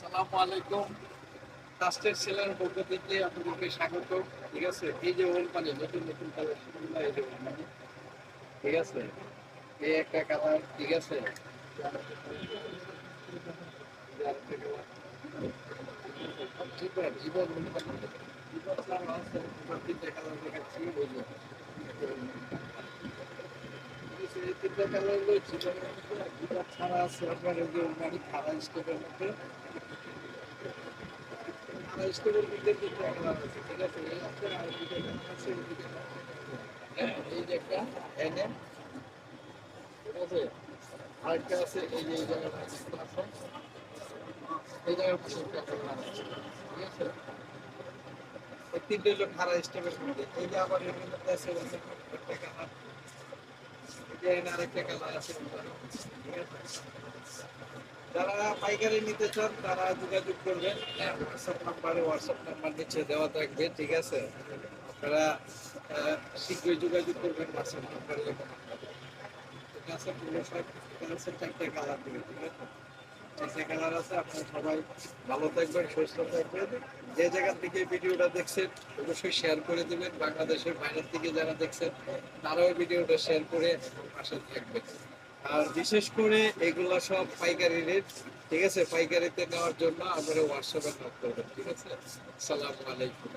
আসসালামু আলাইকুম। Trusted seller পক্ষ থেকে আপনাদেরকে স্বাগত। ঠিক আছে, এই যে ওল পানি নতুন নতুন কালেকশনগুলো, এই যে ওল পানি, ঠিক আছে, এই একটা কালার, ঠিক আছে, এবার এবার ওল পানি, এবার ছাড়া আছে, এবার তিনটা কালার দেখাচ্ছি। ওই যে এই তিনটা কালার হলো জীবনের মধ্যে, এবার ছাড়া আছে আপনার ওই যে ওল পানি খাড়া স্টেপের মধ্যে। স্কুলের মধ্যে তিনটা কালার আছে, ঠিক আছে, এই আছে আর দুটো কালার আছে, এই দুটো কালার। এই যে একটা এনে, ঠিক আছে, আরেকটা আছে এই যে এই জায়গাটা আছে, এই জায়গার পাশে একটা কালার আছে, ঠিক আছে। এই তিনটে হলো খাড়া স্টেপের মধ্যে। এই যে আবার এর মধ্যে আছে একটা কালার, এই যে এনে আরেকটা কালার আছে, ঠিক আছে। যারা পাইকারি নিতে চান তারা যোগাযোগ করবেন, হোয়াটসঅ্যাপ নাম্বার নিচে দেওয়া থাকবে, ঠিক আছে। আপনারা শীঘ্রই যোগাযোগ করবেন হোয়াটসঅ্যাপ নাম্বারে। ঠিক আছে, পুরো সব চারটে কালার দিবে, ঠিক আছে, চারটে কালার আছে। আপনারা সবাই ভালো থাকবেন, সুস্থ থাকবেন। যে জায়গা থেকে ভিডিওটা দেখছেন অবশ্যই শেয়ার করে দিবেন। বাংলাদেশের বাইরের থেকে যারা দেখছেন তারাও ভিডিওটা শেয়ার করে পাশে থাকবেন। আর বিশেষ করে এগুলো সব পাইকারি রেট, ঠিক আছে। পাইকারিতে নেওয়ার জন্য আপনারা হোয়াটসঅ্যাপে নক করবেন, ঠিক আছে। আসসালামু আলাইকুম।